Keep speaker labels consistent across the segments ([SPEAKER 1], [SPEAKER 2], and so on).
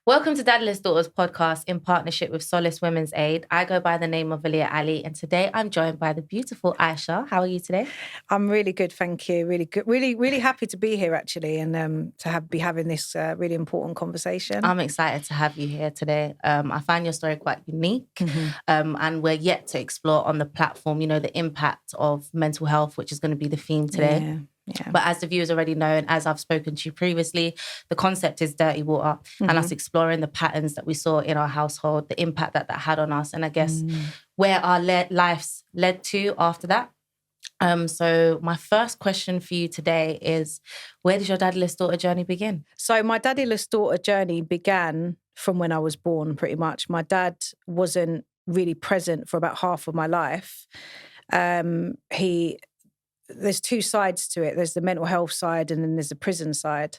[SPEAKER 1] Welcome to Daddyless Daughters Podcast in partnership with Solace Womens Aid. I go by the name of Aliyah Ali, and today I'm joined by the beautiful Aysha. How are you today?
[SPEAKER 2] I'm really good, thank you. Really good. Really happy to be here actually, and be having this really important conversation.
[SPEAKER 1] I'm excited to have you here today. I find your story quite unique, and we're yet to explore on the platform, the impact of mental health, which is going to be the theme today.
[SPEAKER 2] Yeah.
[SPEAKER 1] But as the viewers already know, and as I've spoken to you previously, the concept is dirty water and us exploring the patterns that we saw in our household, the impact that had on us, and I guess where our lives led to after that. So my first question for you today is, where did your daddyless daughter journey begin?
[SPEAKER 2] So my daddyless daughter journey began from when I was born, pretty much. My dad wasn't really present for about half of my life. There's two sides to it. There's the mental health side and then there's the prison side.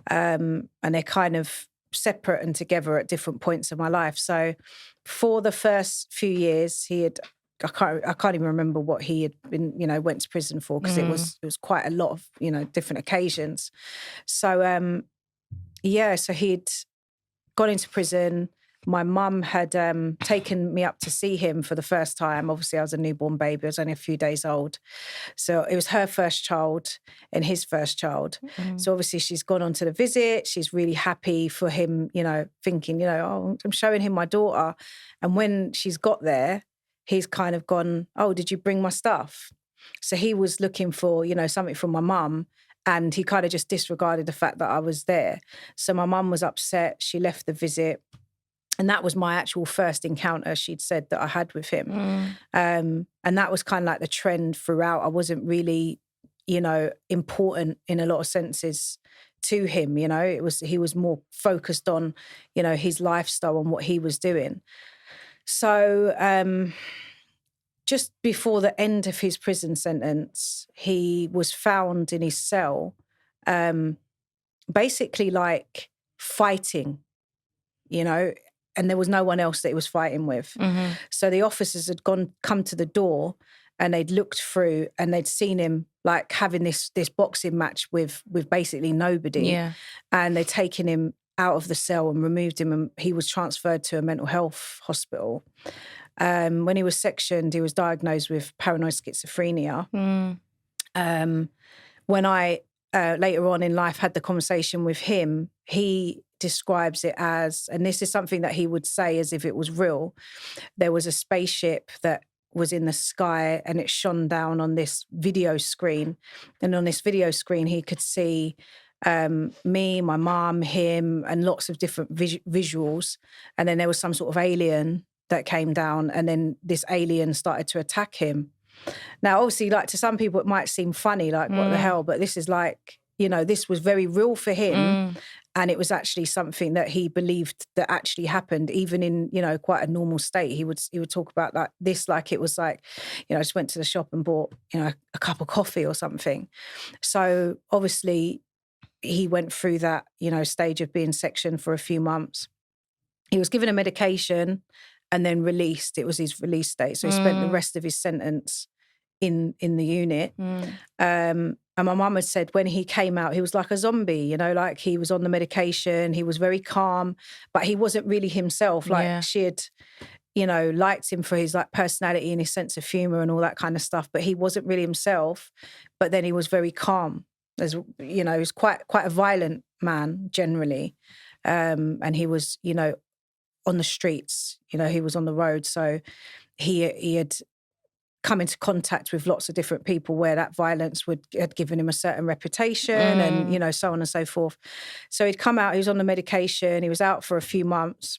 [SPEAKER 2] And they're kind of separate and together at different points of my life. So for the first few years, I can't even remember what he had been, went to prison for, because it was quite a lot of, different occasions. So, so he'd gone into prison. My mum had taken me up to see him for the first time. Obviously, I was a newborn baby. I was only a few days old. So it was her first child and his first child. So obviously she's gone on to the visit. She's really happy for him, thinking, oh, I'm showing him my daughter. And when she's got there, he's kind of gone, oh, did you bring my stuff? So he was looking for, something from my mum. And he kind of just disregarded the fact that I was there. So my mum was upset. She left the visit. And that was my actual first encounter, she'd said, that I had with him. And that was kind of like the trend throughout. I wasn't really, important in a lot of senses to him, he was more focused on, his lifestyle and what he was doing. So just before the end of his prison sentence, he was found in his cell, basically like fighting, and there was no one else that he was fighting with. So the officers had come to the door and they'd looked through and they'd seen him like having this boxing match with basically nobody.
[SPEAKER 1] Yeah.
[SPEAKER 2] And they'd taken him out of the cell and removed him, and he was transferred to a mental health hospital. When he was sectioned, he was diagnosed with paranoid schizophrenia. When I later on in life had the conversation with him, he describes it as, and this is something that he would say as if it was real, there was a spaceship that was in the sky and it shone down on this video screen. And on this video screen, he could see me, my mum, him, and lots of different visuals. And then there was some sort of alien that came down, and then this alien started to attack him. Now, obviously, like to some people, it might seem funny, like, what the hell? But this is like, this was very real for him. And it was actually something that he believed that actually happened, even in, quite a normal state. He would talk about like this, like it was like, I just went to the shop and bought, a cup of coffee or something. So obviously he went through that, stage of being sectioned for a few months. He was given a medication and then released. It was his release date. So he spent the rest of his sentence in the unit. And my mum had said when he came out, he was like a zombie, like he was on the medication. He was very calm, but he wasn't really himself. Like she had, liked him for his like personality and his sense of humor and all that kind of stuff, but he wasn't really himself. But then he was very calm. As he was quite a violent man generally. And he was, on the streets, he was on the road. So he had come into contact with lots of different people where that violence had given him a certain reputation and, so on and so forth. So he'd come out, he was on the medication, he was out for a few months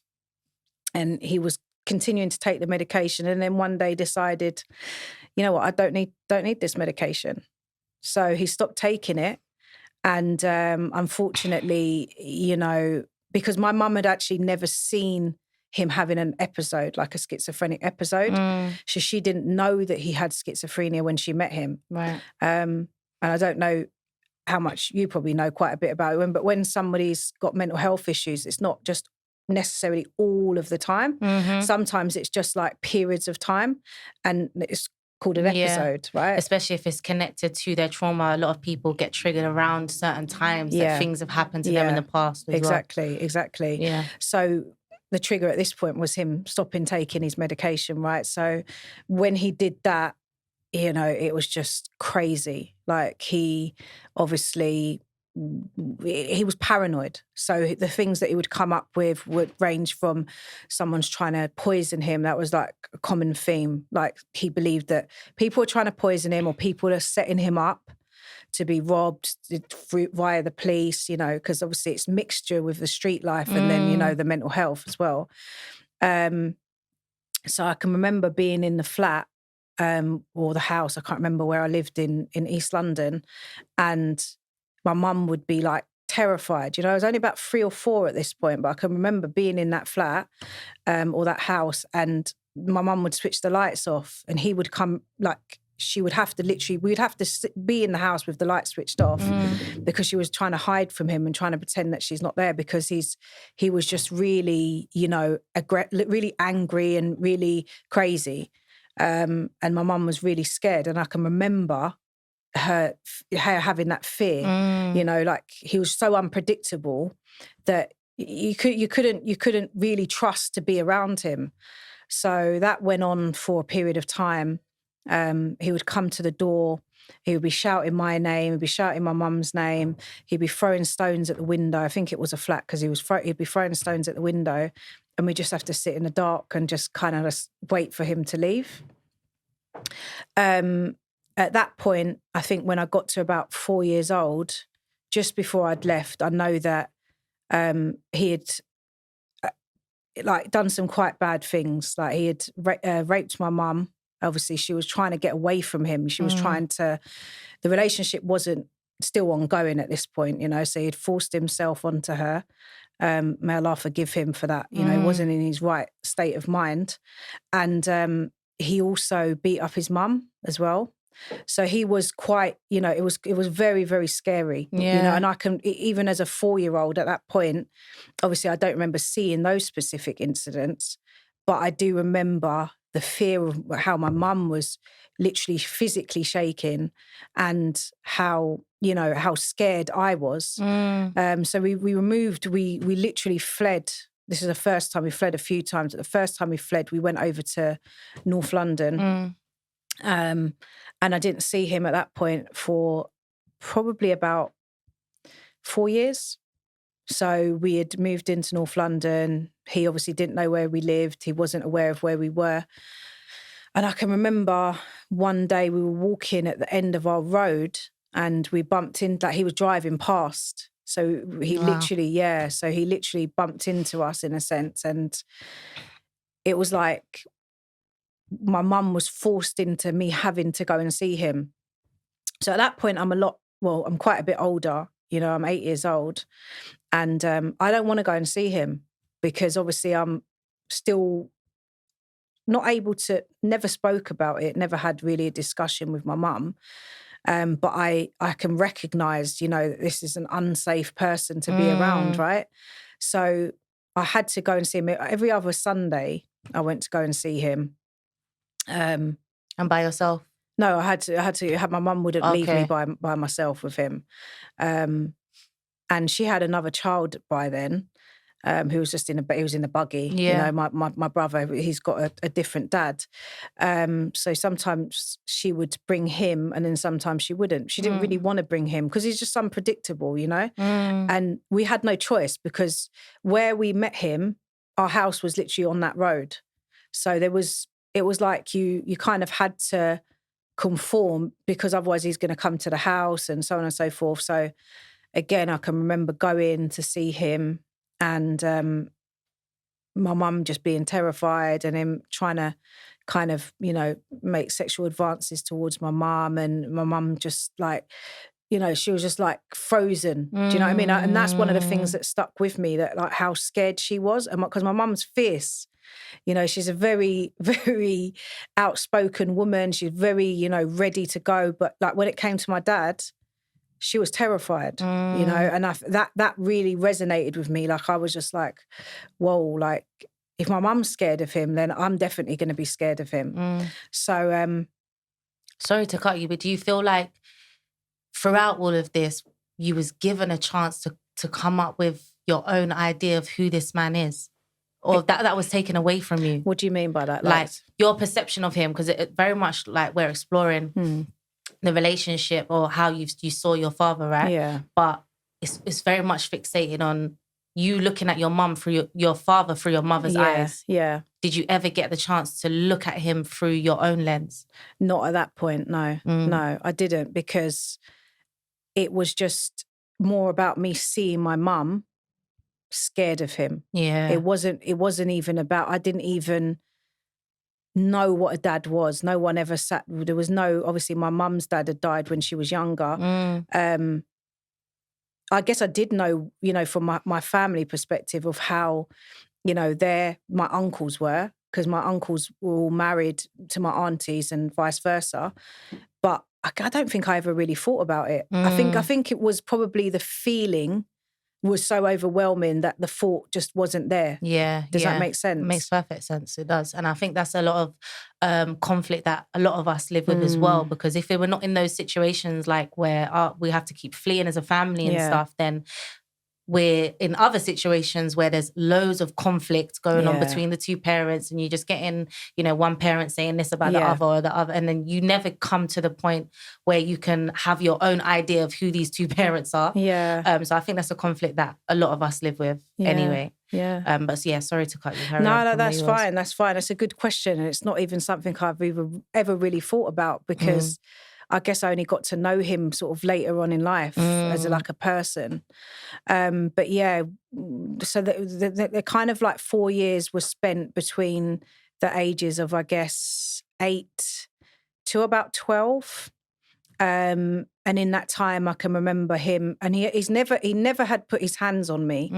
[SPEAKER 2] and he was continuing to take the medication, and then one day decided, you know what, I don't need this medication. So he stopped taking it. And unfortunately, because my mum had actually never seen him having an episode, like a schizophrenic episode. So she didn't know that he had schizophrenia when she met him.
[SPEAKER 1] Right.
[SPEAKER 2] And I don't know how much, you probably know quite a bit about it, but when somebody's got mental health issues, it's not just necessarily all of the time. Sometimes it's just like periods of time. And it's called an episode, right?
[SPEAKER 1] Especially if it's connected to their trauma. A lot of people get triggered around certain times that things have happened to them in the past as
[SPEAKER 2] Exactly.
[SPEAKER 1] Yeah.
[SPEAKER 2] So the trigger at this point was him stopping taking his medication, right? So when he did that, you know, it was just crazy. Like he obviously, he was paranoid. So the things that he would come up with would range from someone's trying to poison him. That was like a common theme. Like he believed that people are trying to poison him or people are setting him up to be robbed via the police, you know, because obviously it's mixture with the street life and then, you know, the mental health as well. So I can remember being in the flat or the house, I can't remember where I lived in East London, and my mum would be like terrified. You know, I was only about 3 or 4 at this point, but I can remember being in that flat or that house, and my mum would switch the lights off and he would come, like, she would have to literally, we'd have to be in the house with the light switched off because she was trying to hide from him and trying to pretend that she's not there because he was just really, you know, really angry and really crazy. And my mum was really scared. And I can remember her having that fear, you know, like he was so unpredictable that you couldn't really trust to be around him. So that went on for a period of time. He would come to the door, he would be shouting my name, he'd be shouting my mum's name, he'd be throwing stones at the window. I think it was a flat because he'd be throwing stones at the window, and we just have to sit in the dark and just kind of just wait for him to leave. At that point, I think when I got to about 4 years old, just before I'd left, I know that he had like done some quite bad things. Like he had raped my mum. Obviously, she was trying to get away from him. She was trying to, the relationship wasn't still ongoing at this point, you know, so he'd forced himself onto her. May Allah forgive him for that. You know, he wasn't in his right state of mind. And he also beat up his mum as well. So he was quite, you know, it was very, very scary, you know, and I can, even as a 4-year-old at that point, obviously I don't remember seeing those specific incidents, but I do remember the fear of how my mum was literally physically shaking and how, you know, how scared I was. So we literally fled. This is the first time we fled a few times. The first time we fled, we went over to North London. And I didn't see him at that point for probably about 4 years. So we had moved into North London. He obviously didn't know where we lived. He wasn't aware of where we were. And I can remember one day we were walking at the end of our road and we bumped in, like he was driving past. So he literally bumped into us in a sense. And it was like my mum was forced into me having to go and see him. So at that point, I'm quite a bit older. You know, I'm 8 years old. And I don't want to go and see him because obviously I'm still not able to, never spoke about it, never had really a discussion with my mum. But I can recognise, you know, that this is an unsafe person to be around, right? So I had to go and see him. Every other Sunday, I went to go and see him.
[SPEAKER 1] And by yourself?
[SPEAKER 2] No, I had to have, my mum wouldn't leave me by myself with him. And she had another child by then, who was just he was in the buggy.
[SPEAKER 1] Yeah.
[SPEAKER 2] You know, my brother, he's got a different dad. So sometimes she would bring him and then sometimes she wouldn't. She didn't really want to bring him because he's just unpredictable, you know? And we had no choice because where we met him, our house was literally on that road. So it was like you kind of had to conform because otherwise he's going to come to the house and so on and so forth. So again, I can remember going to see him and my mum just being terrified and him trying to kind of, you know, make sexual advances towards my mum, and my mum just like, you know, she was just like frozen. Do you know what I mean? And that's one of the things that stuck with me, that like how scared she was. And because my mum's fierce, you know, she's a very, very outspoken woman. She's very, you know, ready to go. But like when it came to my dad, she was terrified, you know, and that really resonated with me. Like I was just like, whoa, like if my mum's scared of him, then I'm definitely going to be scared of him. So
[SPEAKER 1] Sorry to cut you, but do you feel like throughout all of this, you was given a chance to come up with your own idea of who this man is? Or that was taken away from you?
[SPEAKER 2] What do you mean by that?
[SPEAKER 1] Like your perception of him, because it very much like we're exploring the relationship or how you saw your father, right?
[SPEAKER 2] Yeah.
[SPEAKER 1] But it's very much fixated on you looking at your mum through your father through your mother's eyes.
[SPEAKER 2] Yeah.
[SPEAKER 1] Did you ever get the chance to look at him through your own lens?
[SPEAKER 2] Not at that point, no. No, I didn't, because it was just more about me seeing my mum scared of him.
[SPEAKER 1] Yeah.
[SPEAKER 2] It wasn't even about, I didn't even know what a dad was. No one ever sat, there was no, obviously my mum's dad had died when she was younger. I guess I did know, from my family perspective of how, my uncles were, because my uncles were all married to my aunties and vice versa. But I don't think I ever really thought about it. I think it was probably the feeling was so overwhelming that the thought just wasn't there.
[SPEAKER 1] Yeah.
[SPEAKER 2] Does that make sense?
[SPEAKER 1] It makes perfect sense. It does. And I think that's a lot of conflict that a lot of us live with as well, because if we were not in those situations like where we have to keep fleeing as a family and stuff, then we're in other situations where there's loads of conflict going on between the two parents, and you just getting, one parent saying this about the other or the other, and then you never come to the point where you can have your own idea of who these two parents are.
[SPEAKER 2] Yeah.
[SPEAKER 1] So I think that's a conflict that a lot of us live with anyway.
[SPEAKER 2] Yeah.
[SPEAKER 1] But yeah, sorry to cut you.
[SPEAKER 2] No, that's fine. That's fine. It's a good question, and it's not even something I've ever really thought about, because I guess I only got to know him sort of later on in life as like a person. But yeah, so the kind of like 4 years was spent between the ages of, I guess, 8 to about 12. And in that time, I can remember him, and he never had put his hands on me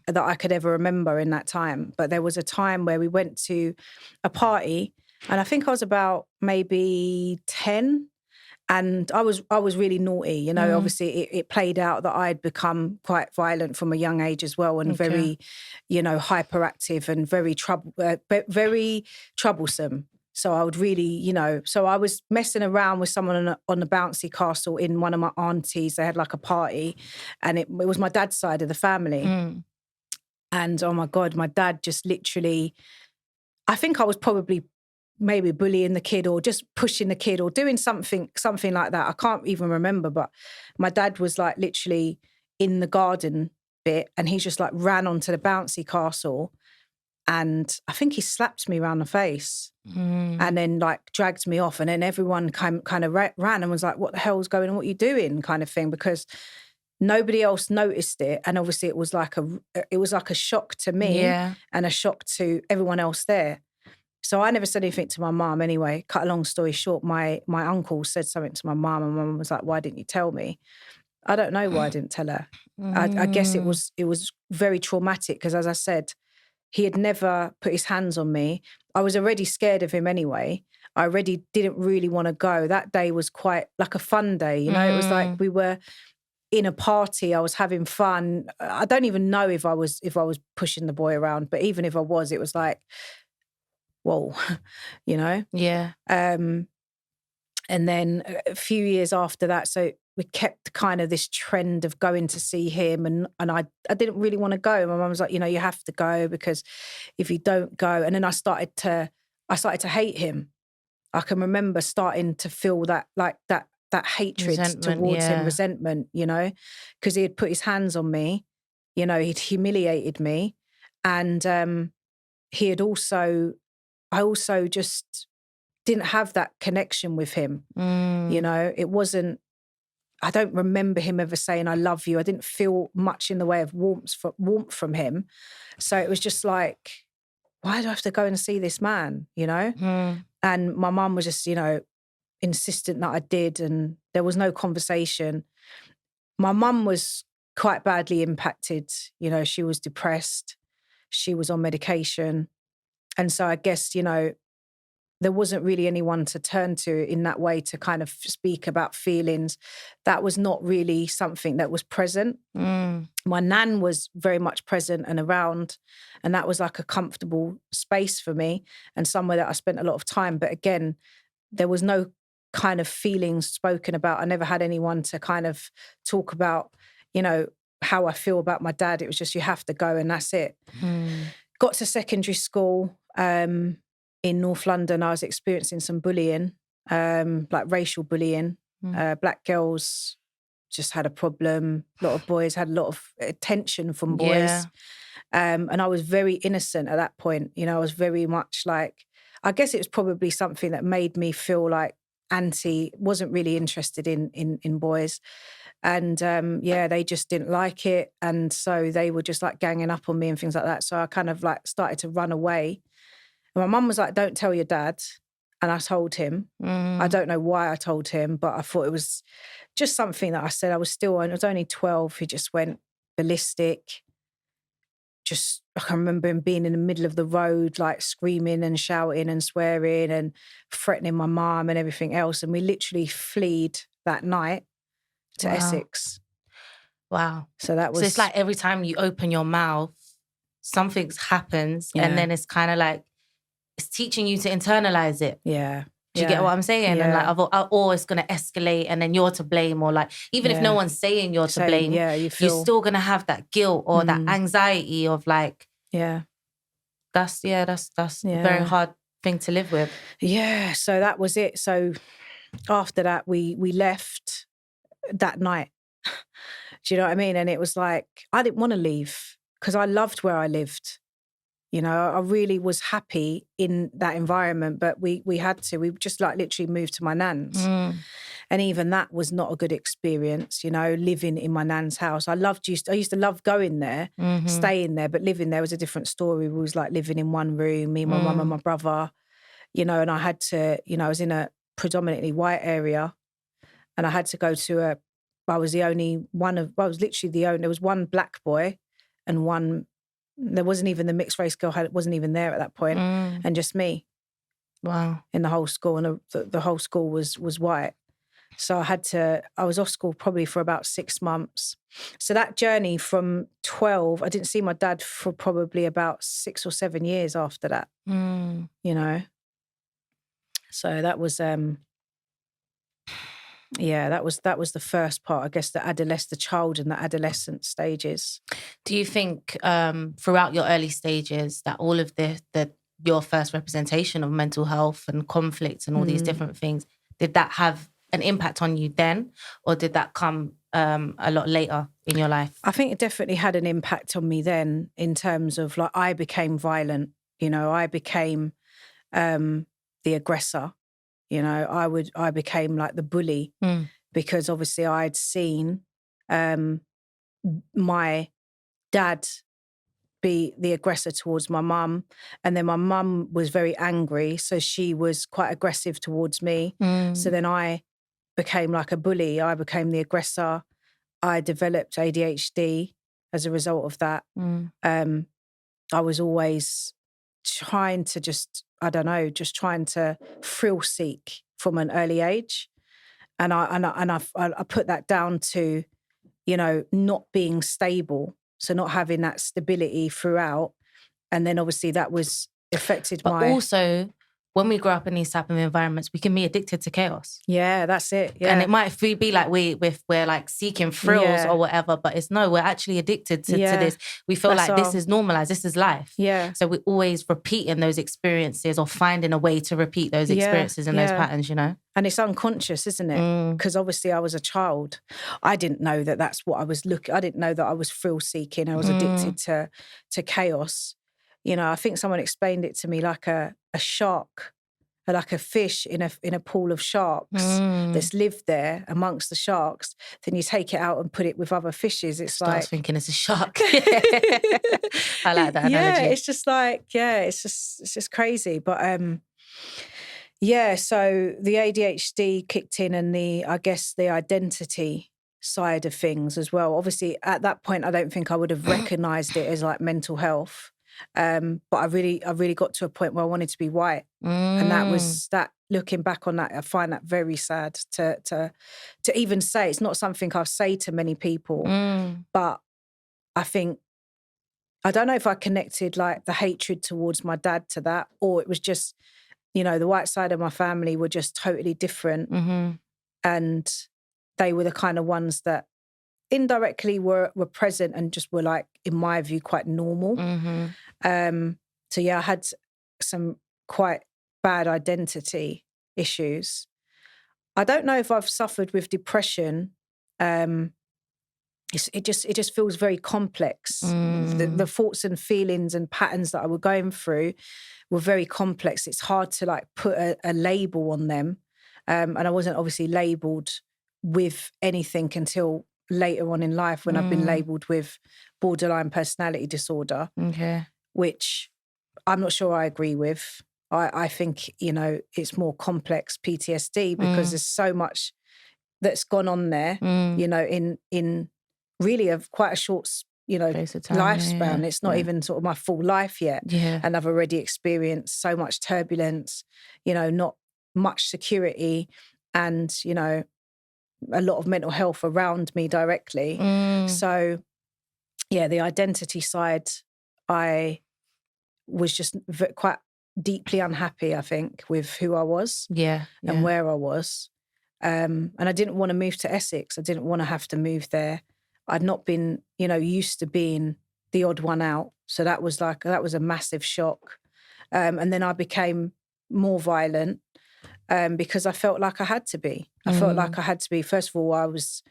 [SPEAKER 2] that I could ever remember in that time. But there was a time where we went to a party, and I think I was about maybe 10. And I was really naughty, Obviously, it played out that I'd become quite violent from a young age as well, and very, hyperactive and very troublesome. So I would really, so I was messing around with someone on the bouncy castle in one of my aunties. They had like a party, and it was my dad's side of the family. And oh my God, my dad just literally, I think I was probably maybe bullying the kid or just pushing the kid or doing something like that. I can't even remember, but my dad was like literally in the garden bit, and he just like ran onto the bouncy castle, and I think he slapped me around the face and then like dragged me off, and then everyone kind of ran and was like, what the hell's going on? What are you doing? Kind of thing, because nobody else noticed it. And obviously it was like a shock to me and a shock to everyone else there. So I never said anything to my mum anyway. Cut a long story short, my uncle said something to my mum, and my mum was like, why didn't you tell me? I don't know why I didn't tell her. I guess it was very traumatic, because as I said, he had never put his hands on me. I was already scared of him anyway. I already didn't really want to go. That day was quite like a fun day, It was like we were in a party, I was having fun. I don't even know if I was pushing the boy around, but even if I was, it was like, whoa,
[SPEAKER 1] Yeah.
[SPEAKER 2] And then a few years after that, so we kept kind of this trend of going to see him, and I didn't really want to go. My mum was like, you have to go, because if you don't go, and then I started to hate him. I can remember starting to feel that hatred towards him, resentment, because he had put his hands on me, he'd humiliated me, and I also just didn't have that connection with him. It wasn't, I don't remember him ever saying, I love you. I didn't feel much in the way of warmth from him. So it was just like, why do I have to go and see this man, And my mum was just, insistent that I did, and there was no conversation. My mum was quite badly impacted. She was depressed. She was on medication. And so I guess, there wasn't really anyone to turn to in that way to kind of speak about feelings. That was not really something that was present. My nan was very much present and around, and that was like a comfortable space for me and somewhere that I spent a lot of time. But again, there was no kind of feelings spoken about. I never had anyone to kind of talk about, you know, how I feel about my dad. It was just, you have to go and that's it. Got to secondary school in North London. I was experiencing some bullying, like racial bullying. Black girls just had a problem. A lot of boys had a lot of attention from boys.
[SPEAKER 1] Yeah.
[SPEAKER 2] And I was very innocent at that point. You know, I was very much like, I guess it was probably something that made me feel like wasn't really interested in boys. And they just didn't like it. And so they were just like ganging up on me and things like that. So I kind of like started to run away. And my mum was like, don't tell your dad. And I told him. I don't know why I told him, but I thought it was just something that I said. I was only 12. He just went ballistic. Just, I can remember him being in the middle of the road, like screaming and shouting and swearing and threatening my mum and everything else. And we literally fled that night to Essex.
[SPEAKER 1] Wow.
[SPEAKER 2] So that was...
[SPEAKER 1] So it's like every time you open your mouth, something happens and then it's kind of like, it's teaching you to internalize it.
[SPEAKER 2] Yeah.
[SPEAKER 1] Do you get what I'm saying?
[SPEAKER 2] Yeah.
[SPEAKER 1] And like, oh, it's going to escalate and then you're to blame, or like, even if no one's saying you're to blame,
[SPEAKER 2] you're
[SPEAKER 1] still going to have that guilt or that anxiety of like, that's a very hard thing to live with.
[SPEAKER 2] Yeah. So that was it. So after that, we left that night. Do you know what I mean? And it was like, I didn't want to leave because I loved where I lived. You know, I really was happy in that environment, but we had to. We just like literally moved to my nan's. And even that was not a good experience, you know, living in my nan's house. I used to love going there, staying there, but living there was a different story. We was like living in one room, me, my mum and my brother, you know, and I had to, you know, I was in a predominantly white area and I had to go to I was literally the only, there was one black boy and one, there wasn't even the mixed race girl, wasn't even there at that point, and just me.
[SPEAKER 1] Wow.
[SPEAKER 2] In the whole school, and the whole school was white. So I was off school probably for about 6 months. So that journey from 12, I didn't see my dad for probably about 6 or 7 years after that, you know. So that was, that was the first part, I guess, the child and the adolescent stages.
[SPEAKER 1] Do you think throughout your early stages that all of your first representation of mental health and conflict and all these different things, did that have an impact on you then, or did that come a lot later in your life?
[SPEAKER 2] I think it definitely had an impact on me then, in terms of like I became violent. You know, I became the aggressor. You know, I became like the bully because obviously I'd seen my dad be the aggressor towards my mum, and then my mum was very angry, so she was quite aggressive towards me. So then I became like a bully. I became the aggressor. I developed ADHD as a result of that. I was always trying to just trying to thrill seek from an early age, and I put that down to, you know, not being stable, so not having that stability throughout, and then obviously that was affected
[SPEAKER 1] but also, when we grow up in these type of environments, we can be addicted to chaos.
[SPEAKER 2] Yeah, that's it. Yeah.
[SPEAKER 1] And it might be like we're like seeking thrills or whatever, but we're actually addicted to this. We feel like this is normalized, this is life.
[SPEAKER 2] Yeah.
[SPEAKER 1] So we're always repeating those experiences or finding a way to repeat those experiences and those patterns, you know?
[SPEAKER 2] And it's unconscious, isn't it? Because obviously I was a child. I didn't know that that's what I was I didn't know that I was thrill seeking. I was addicted to chaos. You know, I think someone explained it to me like a shark, like a fish in a pool of sharks that's lived there amongst the sharks. Then you take it out and put it with other fishes. It's like... I was
[SPEAKER 1] thinking it's a shark. I like that analogy.
[SPEAKER 2] Yeah, it's just like, it's just crazy. But so the ADHD kicked in, and the identity side of things as well. Obviously, at that point, I don't think I would have recognised it as like mental health. But I really got to a point where I wanted to be white, and that was that. Looking back on that, I find that very sad to even say. It's not something I say to many people, but I think, I don't know if I connected like the hatred towards my dad to that, or it was just you know, the white side of my family were just totally different. And they were the kind of ones that indirectly were present and just were like, in my view, quite normal. So yeah, I had some quite bad identity issues. I don't know if I've suffered with depression. It just feels very complex. The thoughts and feelings and patterns that I were going through were very complex. It's hard to like put a label on them. And I wasn't obviously labelled with anything until later on in life when I've been labelled with borderline personality disorder, which I'm not sure I agree with. I think, you know, it's more complex PTSD because there's so much that's gone on there, you know, in really quite a short, you know, lifespan. It's not even sort of my full life yet. And I've already experienced so much turbulence, you know, not much security and, you know, a lot of mental health around me directly. So, yeah, the identity side, I was just quite deeply unhappy, I think, with who I was and where I was. And I didn't want to move to Essex. I didn't want to have to move there. I'd not been, you know, used to being the odd one out. So that was a massive shock. And then I became more violent because I felt like I had to be. I felt like I had to be. First of all, I was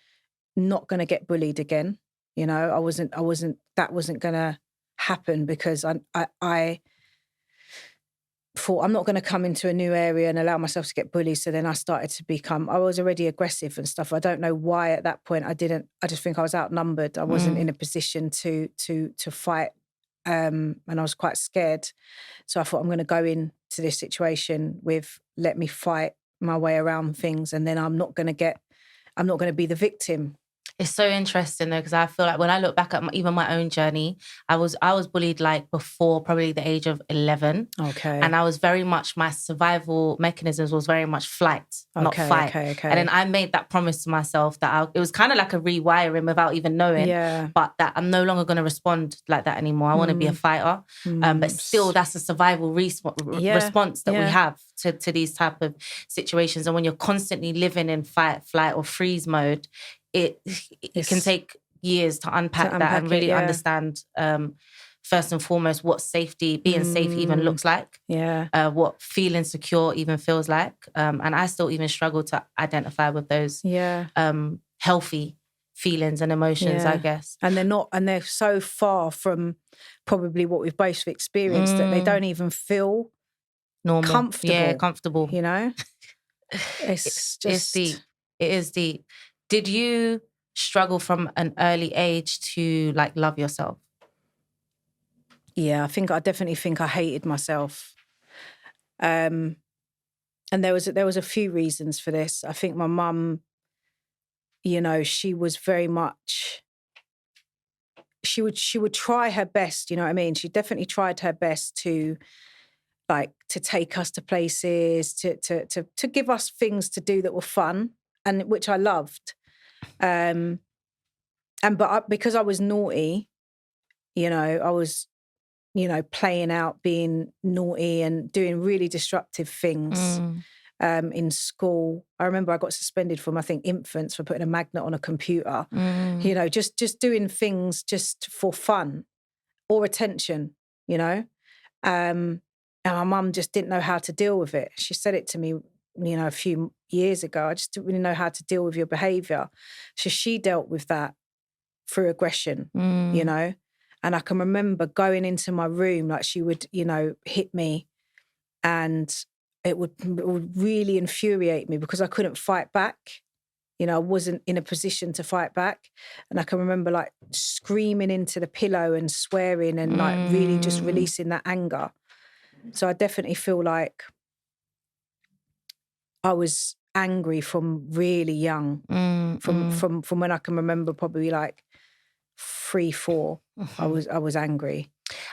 [SPEAKER 2] not going to get bullied again. You know, that wasn't going to happen because I thought I'm not going to come into a new area and allow myself to get bullied. So then I started to I was already aggressive and stuff. I don't know why at that point I just think I was outnumbered. I wasn't in a position to fight. And I was quite scared. So I thought I'm going to go into this situation with let me fight my way around things. And then I'm not going to be the victim.
[SPEAKER 1] It's so interesting though, because I feel like when I look back at even my own journey, I was bullied like before probably the age of 11.
[SPEAKER 2] Okay.
[SPEAKER 1] And I was very much, my survival mechanisms was very much flight, not fight.
[SPEAKER 2] Okay.
[SPEAKER 1] And then I made that promise to myself that it was kind of like a rewiring without even knowing, but that I'm no longer going to respond like that anymore. I want to be a fighter. But still that's a survival response that we have to these type of situations. And when you're constantly living in fight, flight or freeze mode, it can take years to unpack that and really understand, first and foremost, what being safe even looks like. What feeling secure even feels like. And I still even struggle to identify with those healthy feelings and emotions, I guess.
[SPEAKER 2] And they're so far from probably what we've both experienced that they don't even feel
[SPEAKER 1] normal.
[SPEAKER 2] Comfortable.
[SPEAKER 1] Yeah, comfortable.
[SPEAKER 2] You know? It's
[SPEAKER 1] deep. It is deep. Did you struggle from an early age to like love yourself?
[SPEAKER 2] Yeah, I definitely think I hated myself. And there was a few reasons for this. I think my mum, you know, she was very much, she would try her best, you know what I mean? She definitely tried her best to take us to places, to give us things to do that were fun and which I loved. Because I was naughty, you know, I was, you know, playing out being naughty and doing really disruptive things in school. I remember I got suspended from, I think, infants for putting a magnet on a computer, you know, just doing things just for fun or attention, you know. And my mum just didn't know how to deal with it. She said it to me, you know, a few years ago. I just didn't really know how to deal with your behaviour. So she dealt with that through aggression, you know. And I can remember going into my room, like she would, you know, hit me and it would really infuriate me because I couldn't fight back. You know, I wasn't in a position to fight back. And I can remember like screaming into the pillow and swearing and like really just releasing that anger. So I definitely feel like I was angry from really young, from when I can remember, probably like 3, 4. I was angry.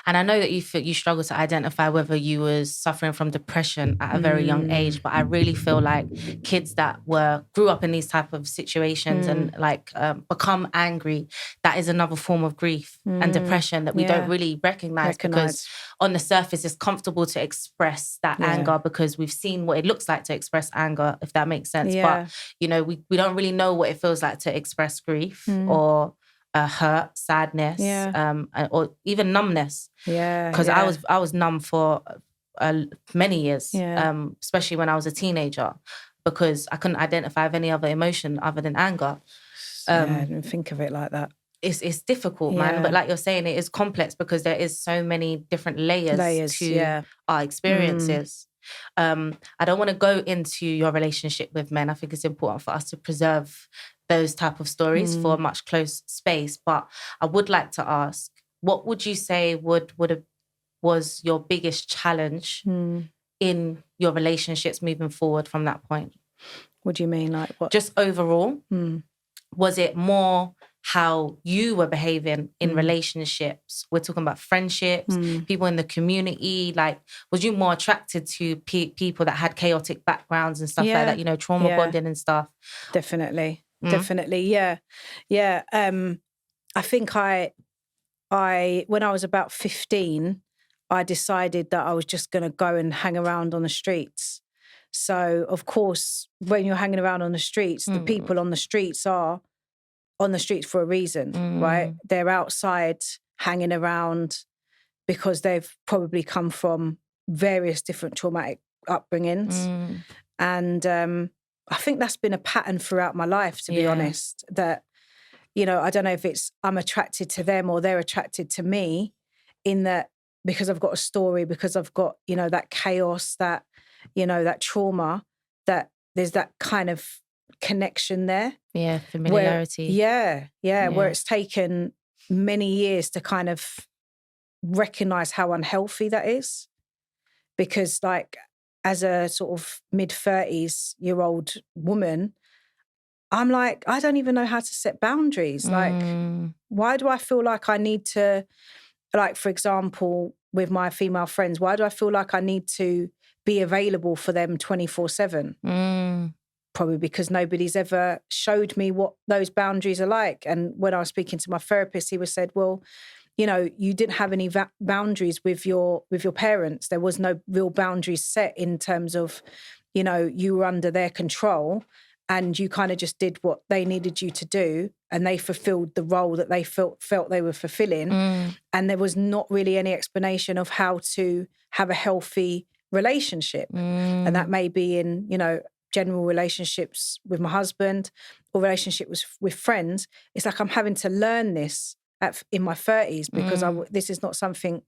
[SPEAKER 1] And I know that you struggle to identify whether you was suffering from depression at a very young age, but I really feel like kids that grew up in these type of situations and like become angry, that is another form of grief and depression that we don't really recognize because on the surface it's comfortable to express that anger because we've seen what it looks like to express anger, if that makes sense. But, you know, we don't really know what it feels like to express grief or hurt, sadness, or even numbness. Because I was numb for many years, especially when I was a teenager, because I couldn't identify with any other emotion other than anger.
[SPEAKER 2] I didn't think of it like that.
[SPEAKER 1] It's difficult, man. But like you're saying, it is complex because there is so many different layers to our experiences. I don't want to go into your relationship with men. I think it's important for us to preserve those type of stories for a much close space. But I would like to ask, what would you say was your biggest challenge in your relationships moving forward from that point?
[SPEAKER 2] What do you mean? Like what?
[SPEAKER 1] Just overall. Was it more how you were behaving in relationships? We're talking about friendships, people in the community. Like, was you more attracted to people that had chaotic backgrounds and stuff like that, you know, trauma bonding and stuff?
[SPEAKER 2] Definitely. Yeah. I think I when I was about 15, I decided that I was just going to go and hang around on the streets. So, of course, when you're hanging around on the streets, the people on the streets are on the streets for a reason, right? They're outside hanging around because they've probably come from various different traumatic upbringings. And I think that's been a pattern throughout my life, to be honest, that, you know, I don't know if it's I'm attracted to them or they're attracted to me, in that because I've got a story, because I've got, you know, that chaos, that, you know, that trauma, that there's that kind of connection there.
[SPEAKER 1] Yeah, familiarity.
[SPEAKER 2] Where it's taken many years to kind of recognize how unhealthy that is. Because like as a sort of mid-30s-year-old woman, I'm like, I don't even know how to set boundaries. Like, why do I feel like I need to, like, for example, with my female friends, why do I feel like I need to be available for them 24/7? Probably because nobody's ever showed me what those boundaries are like. And when I was speaking to my therapist, he said, well, you know, you didn't have any boundaries with your parents. There was no real boundaries set in terms of, you know, you were under their control and you kind of just did what they needed you to do, and they fulfilled the role that they felt they were fulfilling. And there was not really any explanation of how to have a healthy relationship. And that may be in, you know, general relationships with my husband or relationships with friends. It's like I'm having to learn this in my 30s because this is not something,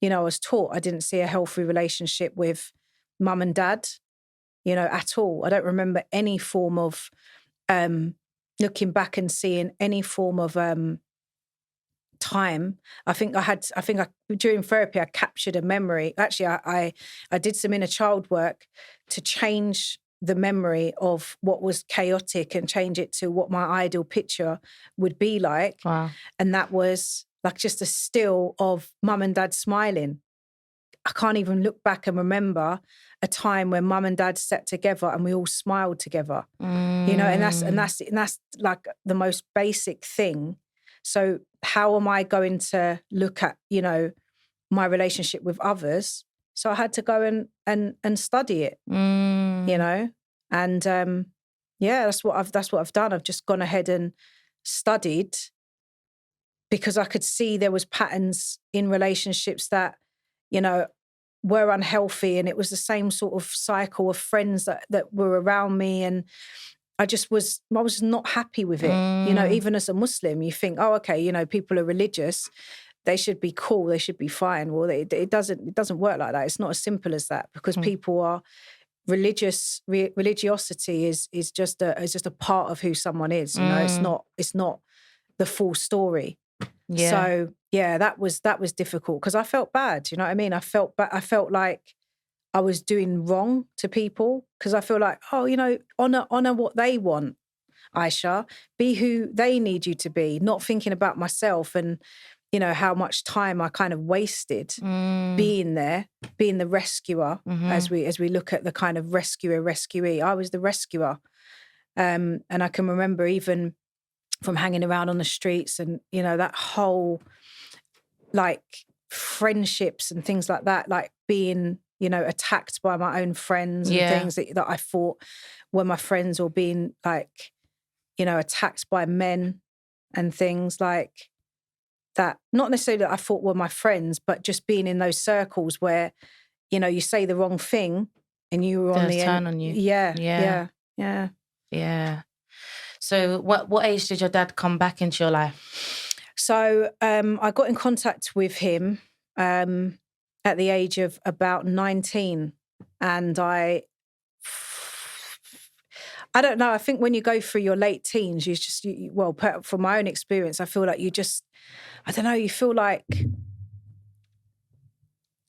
[SPEAKER 2] you know, I was taught. I didn't see a healthy relationship with mum and dad, you know, at all. I don't remember any form of looking back and seeing any form of time. I think during therapy I captured a memory. Actually, I did some inner child work to change the memory of what was chaotic and change it to what my ideal picture would be like.
[SPEAKER 1] Wow.
[SPEAKER 2] And that was like just a still of mum and dad smiling. I can't even look back and remember a time when mum and dad sat together and we all smiled together. You know, and that's like the most basic thing. So how am I going to look at, you know, my relationship with others? So I had to go and study it, you know, and that's what I've done. I've just gone ahead and studied because I could see there was patterns in relationships that, you know, were unhealthy, and it was the same sort of cycle of friends that were around me, and I was not happy with it. You know, even as a Muslim, you think, oh, okay, you know, people are religious, they should be cool, they should be fine. Well, it doesn't work like that. It's not as simple as that, because people are religiosity is just a part of who someone is. You know, it's not the full story. Yeah. So that was difficult because I felt bad. You know what I mean? I felt like I was doing wrong to people because I feel like, oh, you know, honor what they want, Aysha. Be who they need you to be, not thinking about myself. And, you know, how much time I kind of wasted being there, being the rescuer, as we look at the kind of rescuer-rescuee. I was the rescuer. And I can remember even from hanging around on the streets and, you know, that whole, like, friendships and things like that, like being, you know, attacked by my own friends and things that I thought were my friends, or being, like, you know, attacked by men and things like that. Not necessarily that I thought were my friends, but just being in those circles where, you know, you say the wrong thing and you were on the
[SPEAKER 1] turn
[SPEAKER 2] end.
[SPEAKER 1] on you.
[SPEAKER 2] Yeah.
[SPEAKER 1] So what age did your dad come back into your life?
[SPEAKER 2] So I got in contact with him at the age of about 19. And I don't know, I think when you go through your late teens, well, from my own experience, I feel like you just, I don't know, you feel like,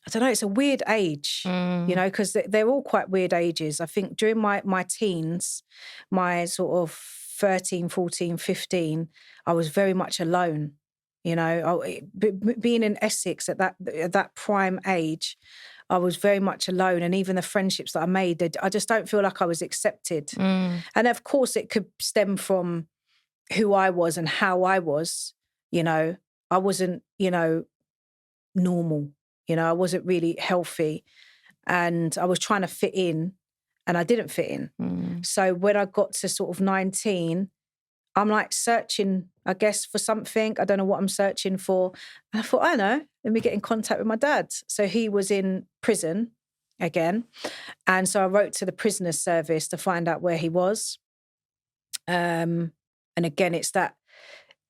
[SPEAKER 2] I don't know, it's a weird age, you know, because they're all quite weird ages. I think during my teens, my sort of 13, 14, 15, I was very much alone, you know. Being in Essex at that prime age, I was very much alone. And even the friendships that I made, I just don't feel like I was accepted. And of course, it could stem from who I was and how I was, you know. I wasn't, you know, normal. You know, I wasn't really healthy, and I was trying to fit in, and I didn't fit in. So when I got to sort of 19, I'm like searching, I guess, for something. I don't know what I'm searching for. And I thought, I know, let me get in contact with my dad. So he was in prison again. And so I wrote to the prisoner's service to find out where he was. And again, it's that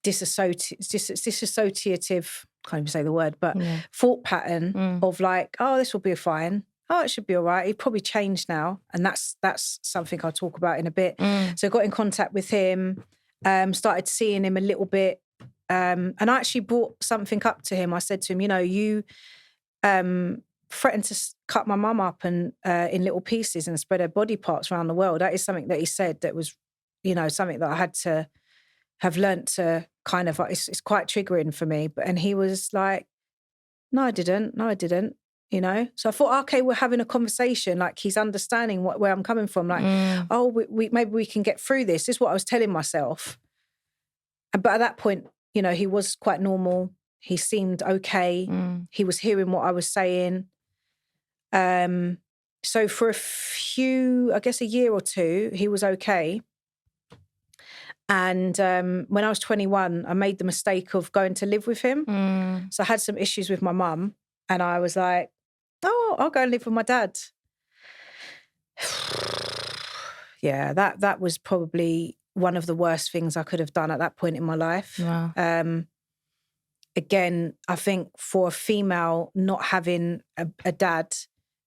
[SPEAKER 2] disassociative, can't even say the word, but thought pattern of like, oh, this will be fine. Oh, it should be all right. He'd probably changed now. And that's something I'll talk about in a bit. So I got in contact with him, started seeing him a little bit. And I actually brought something up to him. I said to him, you know, you threatened to cut my mum up and in little pieces and spread her body parts around the world. That is something that he said that was, you know, something that I had to have learnt to kind of, it's quite triggering for me. And he was like, no, I didn't, you know? So I thought, okay, we're having a conversation, like he's understanding where I'm coming from. Like, oh, we maybe we can get through this. This is what I was telling myself. But at that point, you know, he was quite normal. He seemed okay. He was hearing what I was saying. So for a few, I guess a year or two, he was okay. And when I was 21, I made the mistake of going to live with him. So I had some issues with my mum, and I was like, oh, I'll go and live with my dad. Yeah, that was probably one of the worst things I could have done at that point in my life. Wow. Again, I think for a female, not having a dad,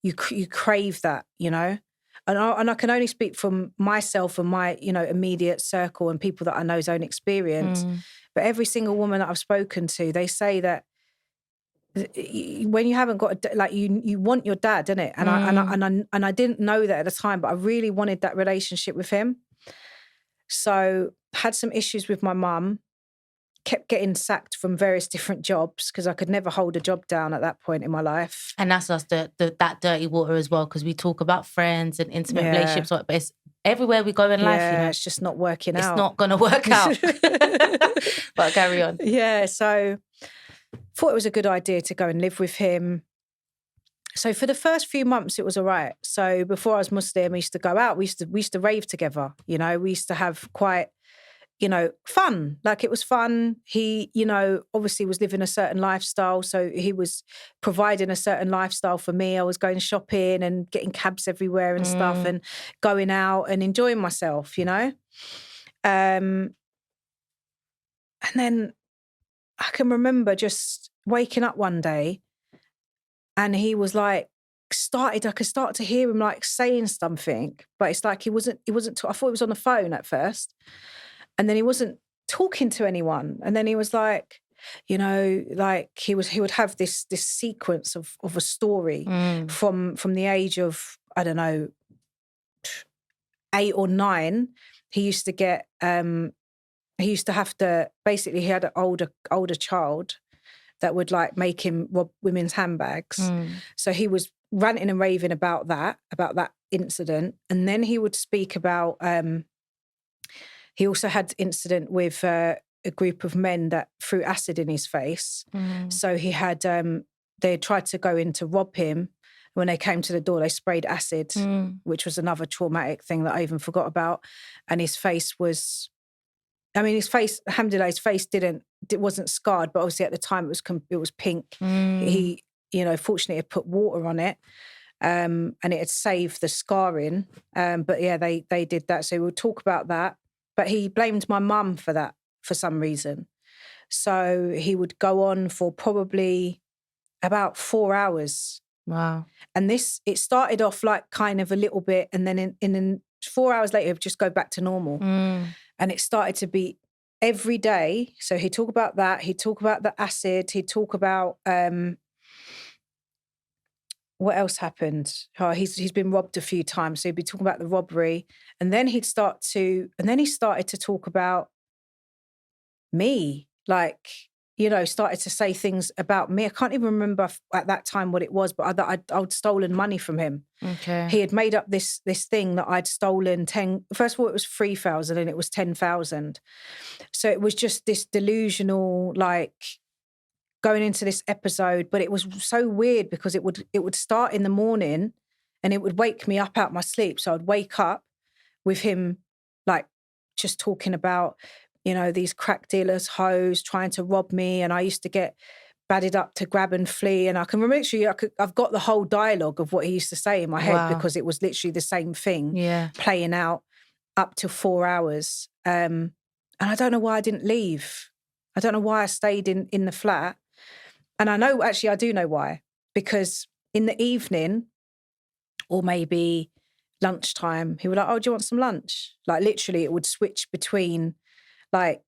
[SPEAKER 2] you crave that, you know? And I can only speak from myself and my, you know, immediate circle and people that I know's own experience. But every single woman that I've spoken to, they say that when you haven't got you want your dad, innit? And I didn't know that at the time, but I really wanted that relationship with him. So had some issues with my mum. Kept getting sacked from various different jobs because I could never hold a job down at that point in my life.
[SPEAKER 1] And that's us, that dirty water as well, because we talk about friends and intimate relationships, but it's everywhere we go in life, you know.
[SPEAKER 2] It's just not working out.
[SPEAKER 1] It's not going to work out. But carry on.
[SPEAKER 2] Yeah, so thought it was a good idea to go and live with him. So for the first few months, it was all right. So before I was Muslim, we used to go out. We used to rave together, you know. We used to have quite, you know, fun. Like, it was fun. He, you know, obviously was living a certain lifestyle. So he was providing a certain lifestyle for me. I was going shopping and getting cabs everywhere and stuff, and going out and enjoying myself, you know. And then I can remember just waking up one day and he was like, I could start to hear him like saying something, but it's like he wasn't, I thought he was on the phone at first. And then he wasn't talking to anyone. And then he was like, you know, like he would have this sequence of a story from the age of, I don't know, 8 or 9. He used to get, he used to have to, basically he had an older child that would like make him rob women's handbags. So he was ranting and raving about that incident. And then he would speak about, he also had incident with a group of men that threw acid in his face. So he had, they tried to go in to rob him. When they came to the door, they sprayed acid, which was another traumatic thing that I even forgot about. And his face was, his face, alhamdulillah, his face it wasn't scarred, but obviously at the time it was pink. He, fortunately had put water on it, and it had saved the scarring. But yeah, they did that. So we'll talk about that. But he blamed my mum for that for some reason. So he would go on for probably about 4 hours.
[SPEAKER 1] Wow.
[SPEAKER 2] And it started off like kind of a little bit, and then in 4 hours later, it would just go back to normal. And it started to be every day. So he'd talk about that. He'd talk about the acid. He'd talk about what else happened. Oh, he's been robbed a few times. So he'd be talking about the robbery. And then he started to talk about me, like, started to say things about me. I can't even remember at that time what it was, but I'd stolen money from him.
[SPEAKER 1] Okay.
[SPEAKER 2] He had made up this thing that I'd stolen first of all, it was 3,000 and it was 10,000. So it was just this delusional, like, going into this episode, but it was so weird because it would start in the morning and it would wake me up out my sleep. So I'd wake up with him, like, just talking about, these crack dealers, hoes trying to rob me. And I used to get badded up to grab and flee. And I can remember, I've got the whole dialogue of what he used to say in my head because it was literally the same thing playing out up to 4 hours. And I don't know why I didn't leave. I don't know why I stayed in the flat. And I do know why. Because in the evening, or maybe lunchtime, he would like, oh, do you want some lunch? Like, literally, it would switch between, like,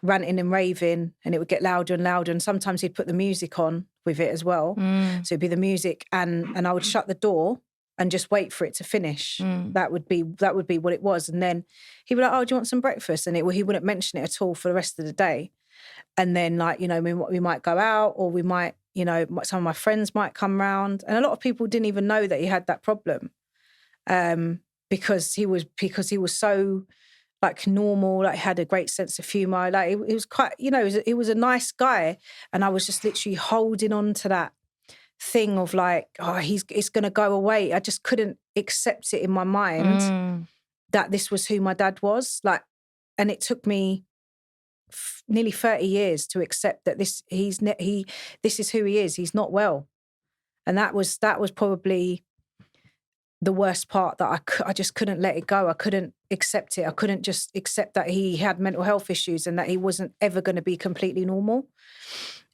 [SPEAKER 2] ranting and raving, and it would get louder and louder. And sometimes he'd put the music on with it as well. So it'd be the music, and I would shut the door and just wait for it to finish. That would be what it was. And then he would like, oh, do you want some breakfast? And he wouldn't mention it at all for the rest of the day. And then, like, we might go out, or we might, some of my friends might come round. And a lot of people didn't even know that he had that problem, because he was so, like, normal, like, had a great sense of humour. Like, it was quite, he was a nice guy. And I was just literally holding on to that thing of, like, oh, it's going to go away. I just couldn't accept it in my mind that this was who my dad was. Like, and it took me nearly 30 years to accept that this is who he is. He's not well. And that was probably the worst part, that I just couldn't let it go. I couldn't accept it. I couldn't just accept that he had mental health issues and that he wasn't ever going to be completely normal.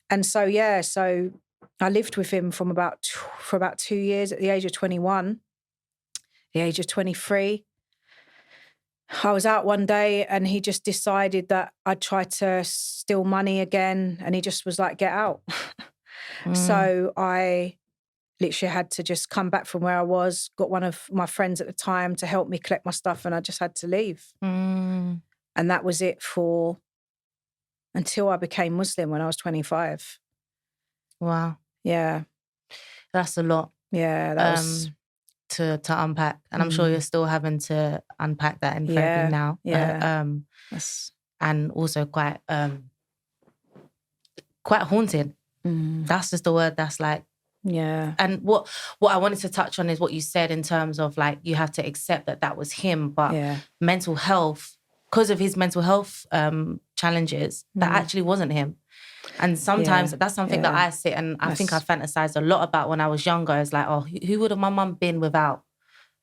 [SPEAKER 2] And so, so I lived with him for about 2 years. At the age of 21, the age of 23, I was out one day and he just decided that I'd try to steal money again, and he just was like, get out. So I literally had to just come back from where I was, got one of my friends at the time to help me collect my stuff, and I just had to leave. And that was it until I became Muslim when I was 25.
[SPEAKER 1] Wow.
[SPEAKER 2] Yeah.
[SPEAKER 1] That's a lot.
[SPEAKER 2] Yeah, that was...
[SPEAKER 1] to unpack. And I'm sure you're still having to unpack that in therapy now.
[SPEAKER 2] Yeah.
[SPEAKER 1] And also quite haunting. That's just the word that's like...
[SPEAKER 2] Yeah.
[SPEAKER 1] And what I wanted to touch on is what you said in terms of, like, you have to accept that was him, but mental health, because of his mental health challenges, that actually wasn't him. And sometimes that's something that I sit and I think I fantasized a lot about when I was younger. It's like, oh, who would have my mum been without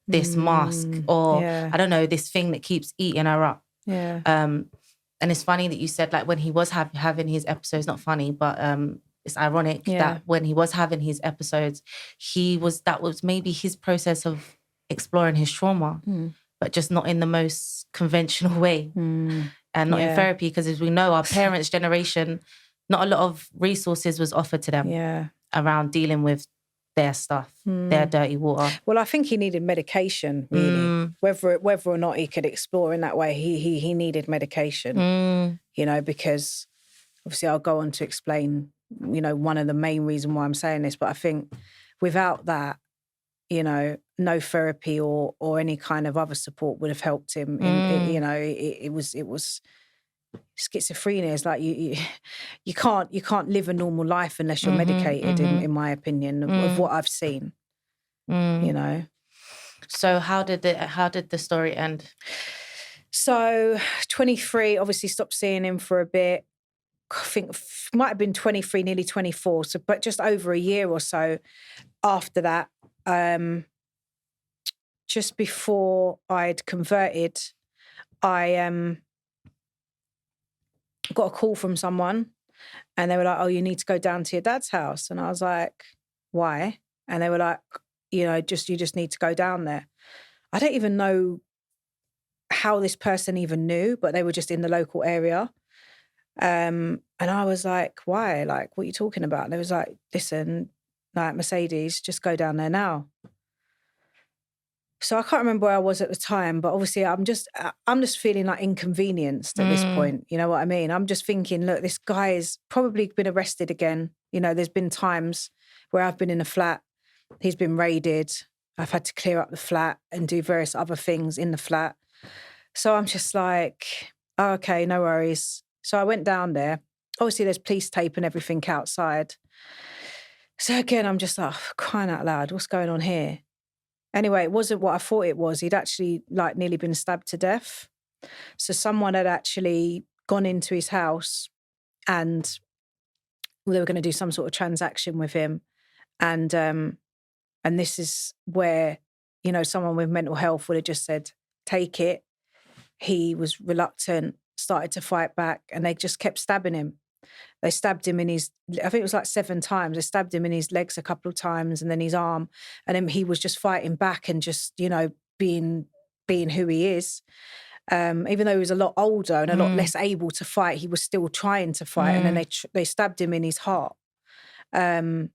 [SPEAKER 1] this mask? Or, I don't know, this thing that keeps eating her up.
[SPEAKER 2] Yeah.
[SPEAKER 1] And it's funny that you said, like, when he was having his episodes, not funny, but it's ironic that when he was having his episodes, that was maybe his process of exploring his trauma, but just not in the most conventional way. And not in therapy, because as we know, our parents' generation, not a lot of resources was offered to them around dealing with their stuff, their dirty water.
[SPEAKER 2] Well, I think he needed medication, really. Whether or not he could explore in that way, he needed medication, because obviously I'll go on to explain one of the main reasons why I'm saying this. But I think without that, no therapy or any kind of other support would have helped him. It was schizophrenia. Is like you can't live a normal life unless you're medicated. In my opinion, of what I've seen.
[SPEAKER 1] So how did the story end?
[SPEAKER 2] So 23, obviously stopped seeing him for a bit. I think might have been 23, nearly 24. So, but just over a year or so after that, just before I'd converted, I got a call from someone, and they were like, "Oh, you need to go down to your dad's house." And I was like, "Why?" And they were like, you just need to go down there. I don't even know how this person even knew, but they were just in the local area. And I was like, "Why? Like, what are you talking about?" And they was like, "Listen, like, Mercedes, just go down there now." So I can't remember where I was at the time, but obviously I'm just feeling like inconvenienced at this point. You know what I mean? I'm just thinking, look, this guy has probably been arrested again. There's been times where I've been in a flat, he's been raided, I've had to clear up the flat and do various other things in the flat. So I'm just like, oh, okay, no worries. So I went down there. Obviously there's police tape and everything outside. So again, I'm just like, crying out loud, what's going on here? Anyway, it wasn't what I thought it was. He'd actually like nearly been stabbed to death. So someone had actually gone into his house and they were going to do some sort of transaction with him. And this is where, someone with mental health would have just said, take it. He was reluctant, started to fight back, and they just kept stabbing him. They stabbed him in his, I think it was like 7 times. They stabbed him in his legs a couple of times and then his arm. And then he was just fighting back and just, being who he is. Even though he was a lot older and a lot less able to fight, he was still trying to fight. And then they stabbed him in his heart. And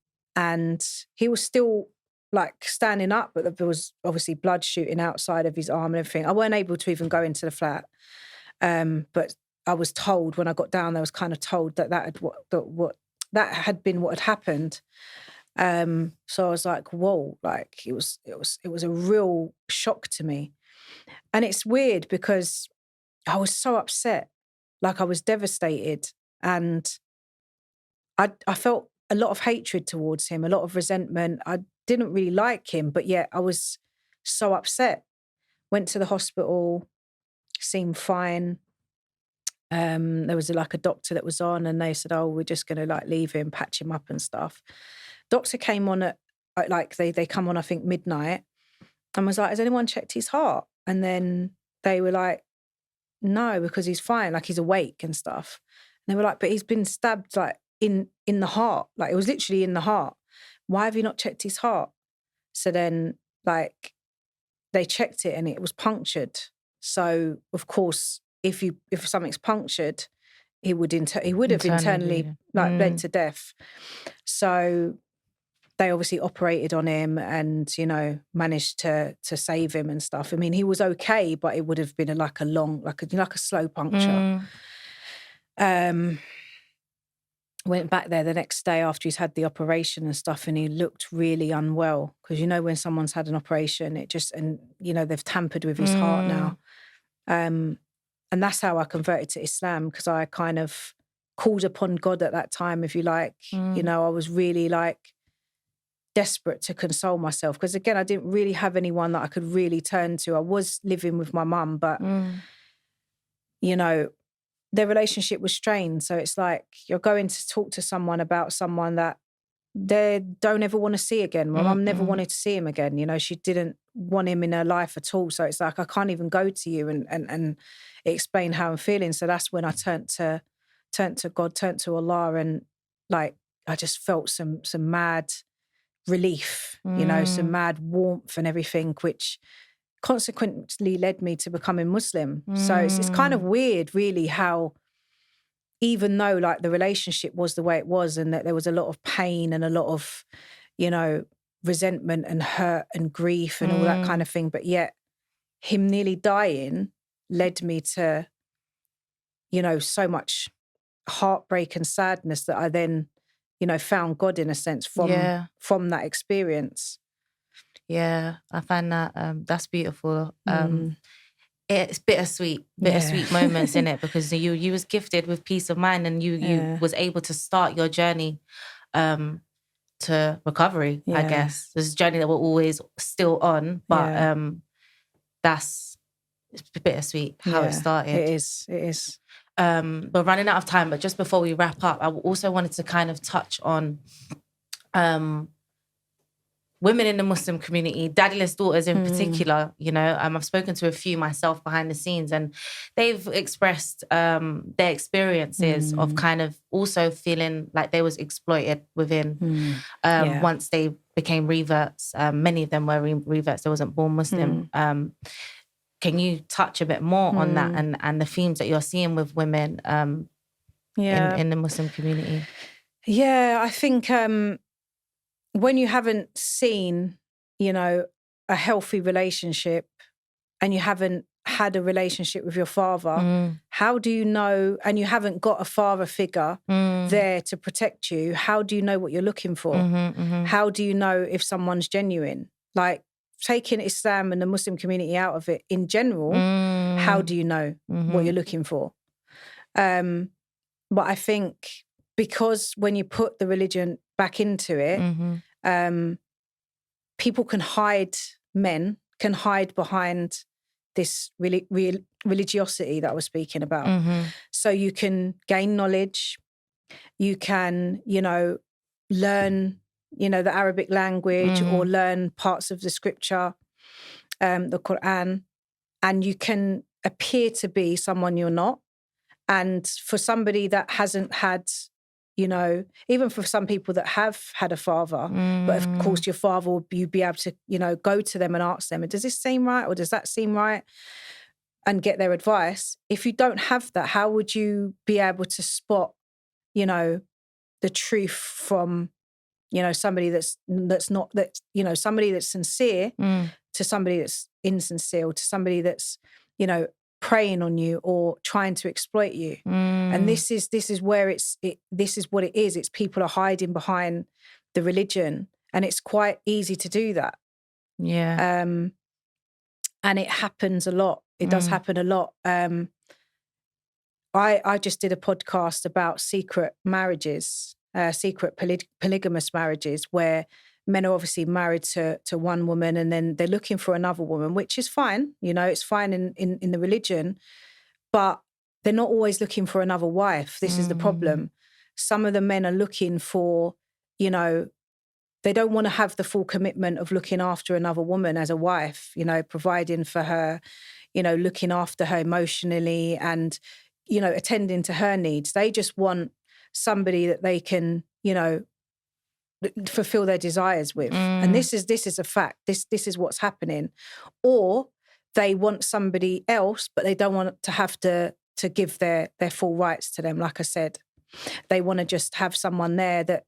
[SPEAKER 2] he was still like standing up, but there was obviously blood shooting outside of his arm and everything. I weren't able to even go into the flat. But I was told when I got down, I was kind of told that had been what had happened. So I was like, whoa, like it was a real shock to me. And it's weird because I was so upset, like I was devastated, and I felt a lot of hatred towards him, a lot of resentment. I didn't really like him, but yet I was so upset. Went to the hospital, seemed fine. There was like a doctor that was on, and they said, "Oh, we're just going to like leave him, patch him up and stuff." Doctor came on at like they come on I think midnight, and was like, "Has anyone checked his heart?" And then they were like, "No, because he's fine, like he's awake and stuff." And they were like, "But he's been stabbed like in the heart, like it was literally in the heart. Why have you not checked his heart?" So then like they checked it and it was punctured. So of course, if something's punctured, he would have internally like bled to death. So they obviously operated on him and managed to save him and stuff. I mean, he was okay, but it would have been like a slow puncture. Went back there the next day after he's had the operation and stuff, and he looked really unwell because when someone's had an operation, they've tampered with his heart now. And that's how I converted to Islam, because I kind of called upon God at that time, if you like. I was really like desperate to console myself because again, I didn't really have anyone that I could really turn to. I was living with my mum, but their relationship was strained. So it's like you're going to talk to someone about someone that they don't ever want to see again. My mum never wanted to see him again. She didn't want him in her life at all. So it's like, I can't even go to you and explain how I'm feeling. So that's when I turned to God, turned to Allah, and like, I just felt some mad relief, some mad warmth and everything, which consequently led me to becoming Muslim. So it's kind of weird, really, how even though like the relationship was the way it was and that there was a lot of pain and a lot of, resentment and hurt and grief and all that kind of thing, but yet him nearly dying led me to, so much heartbreak and sadness that I then found God in a sense from that experience.
[SPEAKER 1] Yeah, I find that that's beautiful. It's bittersweet moments in it, because you was gifted with peace of mind, and you was able to start your journey to recovery. I guess this journey that we're always still on, but it's bittersweet how it started.
[SPEAKER 2] It is.
[SPEAKER 1] We're running out of time, but just before we wrap up, I also wanted to kind of touch on women in the Muslim community, daddyless daughters in particular. I've spoken to a few myself behind the scenes, and they've expressed their experiences of kind of also feeling like they was exploited within once they became reverts. Many of them were reverts. They wasn't born Muslim. Can you touch a bit more on that and the themes that you're seeing with women in the Muslim community?
[SPEAKER 2] Yeah, I think when you haven't seen, a healthy relationship, and you haven't had a relationship with your father, how do you know, and you haven't got a father figure there to protect you, how do you know what you're looking for? How do you know if someone's genuine? Like, taking Islam and the Muslim community out of it in general, how do you know what you're looking for? But I think because when you put the religion back into it, people can hide, men can hide behind this religiosity that I was speaking about. So you can gain knowledge, you can, learn the Arabic language or learn parts of the scripture, the Quran, and you can appear to be someone you're not. And for somebody that hasn't had, even for some people that have had a father, but of course your father, you'd be able to, go to them and ask them, does this seem right or does that seem right? And get their advice. If you don't have that, how would you be able to spot, the truth from somebody that's not, somebody that's sincere to somebody that's insincere, or to somebody that's, preying on you or trying to exploit you. And this is where this is what it is. It's people are hiding behind the religion, and it's quite easy to do that.
[SPEAKER 1] Yeah.
[SPEAKER 2] And it happens a lot. It does happen a lot. I just did a podcast about secret marriages, secret polygamous marriages, where men are obviously married to one woman and then they're looking for another woman, which is fine. It's fine in the religion, but they're not always looking for another wife. This is the problem. Some of the men are looking for, they don't want to have the full commitment of looking after another woman as a wife, providing for her, looking after her emotionally and, attending to her needs. They just want somebody that they can, fulfill their desires with. And this is a fact. This is what's happening. Or they want somebody else, but they don't want to have to give their full rights to them. Like I said, they want to just have someone there that,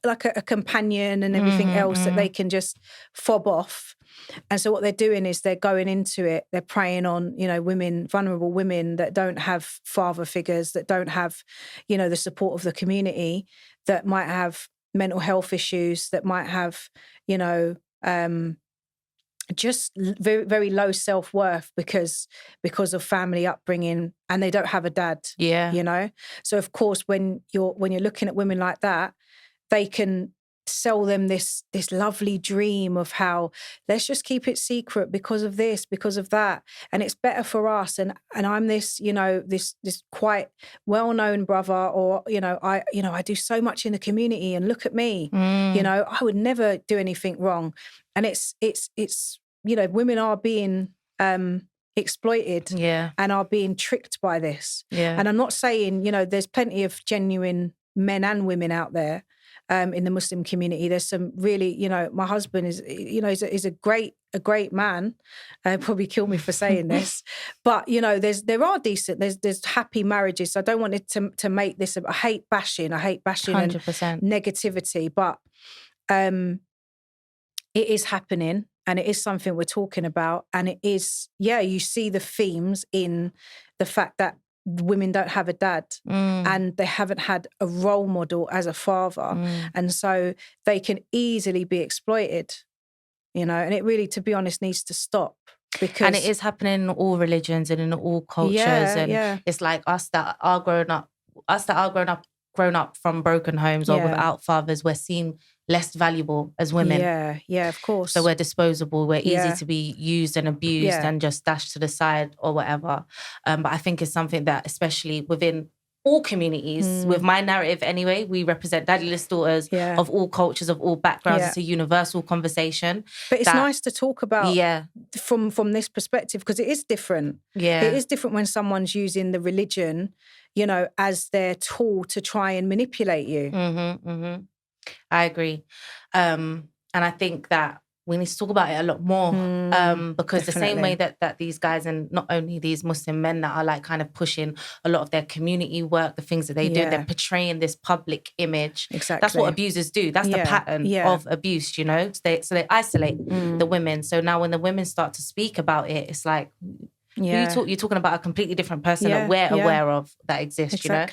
[SPEAKER 2] like a companion and everything else that they can just fob off. And so what they're doing is they're going into it, they're preying on, women, vulnerable women that don't have father figures, that don't have, the support of the community, that might have mental health issues, that might have, just very, very low self-worth because of family upbringing, and they don't have a dad.
[SPEAKER 1] Yeah.
[SPEAKER 2] So of course when you're looking at women like that, they can sell them this lovely dream of how let's just keep it secret because of this, because of that, and it's better for us, and I'm this this quite well-known brother, or I do so much in the community, and look at me, I would never do anything wrong. And it's women are being exploited, and are being tricked by this. And I'm not saying, there's plenty of genuine men and women out there in the Muslim community. There's some really, my husband is, is a great man. Probably kill me for saying this, but there are decent, there's happy marriages. So I don't want it to make this. I hate bashing
[SPEAKER 1] 100%.
[SPEAKER 2] and negativity, but it is happening, and it is something we're talking about, and it is, you see the themes in the fact that women don't have a dad and they haven't had a role model as a father. And so they can easily be exploited, you know, and it really, to be honest, needs to stop. Because,
[SPEAKER 1] and it is happening in all religions and in all cultures. It's like us that are grown up from broken homes or without fathers, we're seen less valuable as women.
[SPEAKER 2] Yeah, of course.
[SPEAKER 1] So we're disposable, we're easy to be used and abused and just dashed to the side or whatever. But I think it's something that, especially within all communities, with my narrative anyway, we represent Daddyless Daughters of all cultures, of all backgrounds. It's a universal conversation.
[SPEAKER 2] But it's nice to talk about from this perspective, because it is different. It is different when someone's using the religion, you know, as their tool to try and manipulate you.
[SPEAKER 1] I agree. And I think that we need to talk about it a lot more because the same way that these guys, and not only these Muslim men that are like kind of pushing a lot of their community work, the things that they do, they're portraying this public image.
[SPEAKER 2] Exactly.
[SPEAKER 1] That's what abusers do. That's the pattern of abuse, you know? So they isolate the women. So now when the women start to speak about it, it's like... You're talking about a completely different person that we're aware of that exists, you know?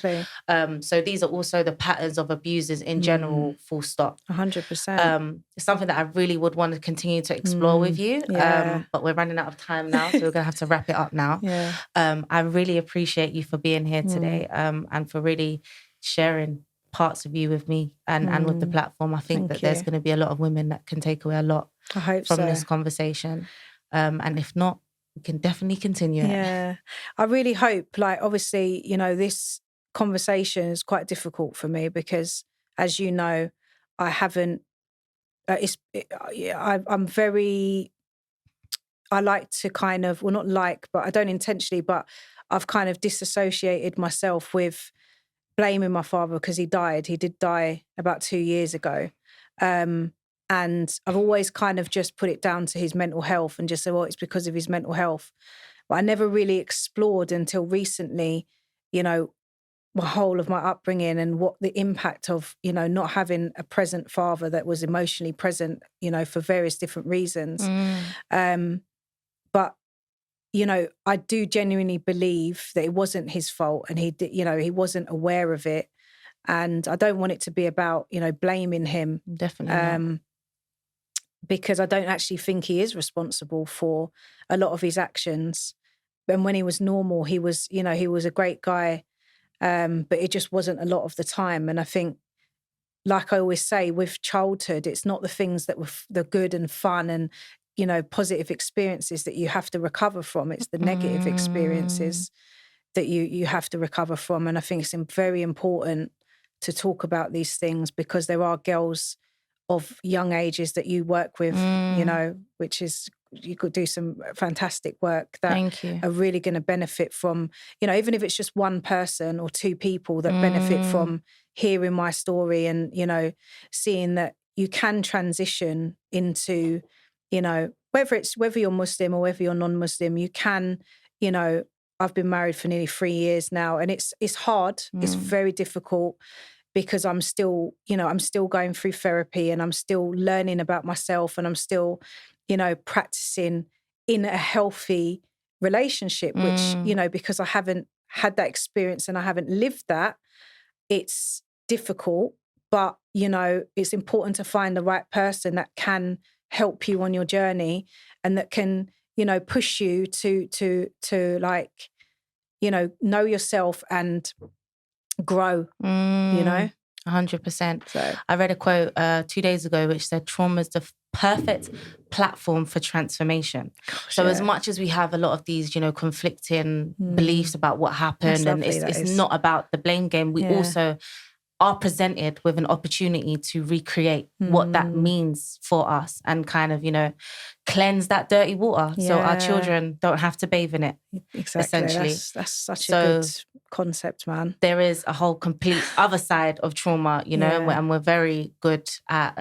[SPEAKER 1] So these are also the patterns of abusers in general, full stop.
[SPEAKER 2] 100%.
[SPEAKER 1] It's something that I really would want to continue to explore with you. But we're running out of time now, so we're going to have to wrap it up now. I really appreciate you for being here today and for really sharing parts of you with me and with the platform. I think that there's going to be a lot of women that can take away a lot from this conversation. And if not, we can definitely continue it.
[SPEAKER 2] Yeah. I really hope, like, obviously, you know, this conversation is quite difficult for me because, as you know, I haven't, I'm very, I like to kind of, well, not like, but I don't intentionally, but I've kind of disassociated myself with blaming my father because he died. He did die about 2 years ago. And I've always kind of just put it down to his mental health and just said, well, it's because of his mental health. But I never really explored until recently, you know, the whole of my upbringing and what the impact of, you know, not having a present father that was emotionally present, you know, for various different reasons. But, you know, I do genuinely believe that it wasn't his fault and he did, you know, he wasn't aware of it. And I don't want it to be about, you know, blaming him.
[SPEAKER 1] Definitely not.
[SPEAKER 2] Because I don't actually think he is responsible for a lot of his actions. And when he was normal, he was, you know, he was a great guy, but it just wasn't a lot of the time. And I think, like I always say, with childhood, it's not the things that were the good and fun and, you know, positive experiences that you have to recover from. It's the negative experiences that you have to recover from. And I think it's very important to talk about these things because there are girls of young ages that you work with, you know, which is, you could do some fantastic work that are really going to benefit from, you know, even if it's just one person or two people that benefit from hearing my story and, you know, seeing that you can transition into, you know, whether you're Muslim or whether you're non-Muslim, you can, you know, I've been married for nearly 3 years now and it's hard. It's very difficult. Because I'm still, you know, I'm still going through therapy and I'm still learning about myself and I'm still, you know, practicing in a healthy relationship, which, you know, because I haven't had that experience and I haven't lived that, it's difficult. But, you know, it's important to find the right person that can help you on your journey and that can, you know, push you to like, you know yourself and grow, you know?
[SPEAKER 1] 100%.
[SPEAKER 2] So
[SPEAKER 1] I read a quote 2 days ago which said trauma is the perfect platform for transformation. So as much as we have a lot of these, you know, conflicting beliefs about what happened and it's not about the blame game, we also are presented with an opportunity to recreate what that means for us and kind of, you know, cleanse that dirty water so our children don't have to bathe in it.
[SPEAKER 2] Exactly.
[SPEAKER 1] Essentially.
[SPEAKER 2] That's such a good concept, man.
[SPEAKER 1] There is a whole complete other side of trauma, you know, and we're very good at...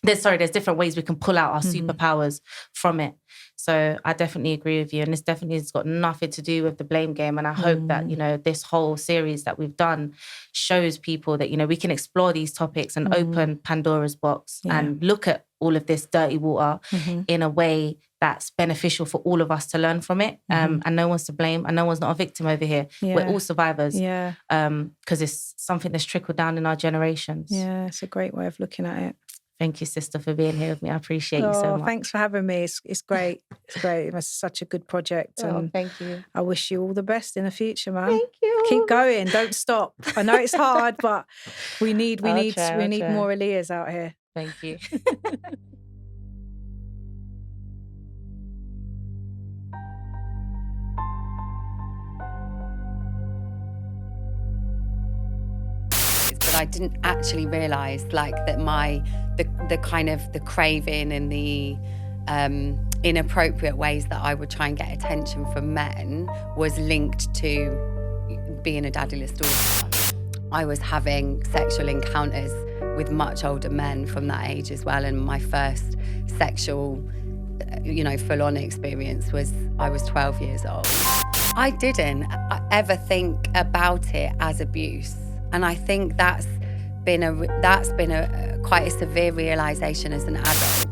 [SPEAKER 1] There's different ways we can pull out our superpowers from it. So I definitely agree with you. And this definitely has got nothing to do with the blame game. And I hope that, you know, this whole series that we've done shows people that, you know, we can explore these topics and open Pandora's box and look at all of this dirty water in a way that's beneficial for all of us to learn from it. And no one's to blame, and no one's not a victim over here.
[SPEAKER 2] Yeah.
[SPEAKER 1] We're all survivors.
[SPEAKER 2] Yeah.
[SPEAKER 1] Because it's something that's trickled down in our generations.
[SPEAKER 2] Yeah, it's a great way of looking at it.
[SPEAKER 1] Thank you, sister, for being here with me. I appreciate you so much.
[SPEAKER 2] Thanks for having me. It's great. It's great. It's such a good project. And
[SPEAKER 1] thank you.
[SPEAKER 2] I wish you all the best in the future, man.
[SPEAKER 1] Thank you.
[SPEAKER 2] Keep going. Don't stop. I know it's hard, but we need more Aliyahs out here.
[SPEAKER 1] Thank you.
[SPEAKER 3] But I didn't actually realise that the kind of the craving and the inappropriate ways that I would try and get attention from men was linked to being a daddyless daughter. I was having sexual encounters with much older men from that age as well, and my first sexual, full-on experience was I was 12 years old. I didn't ever think about it as abuse. And I think that's been a quite a severe realisation as an adult.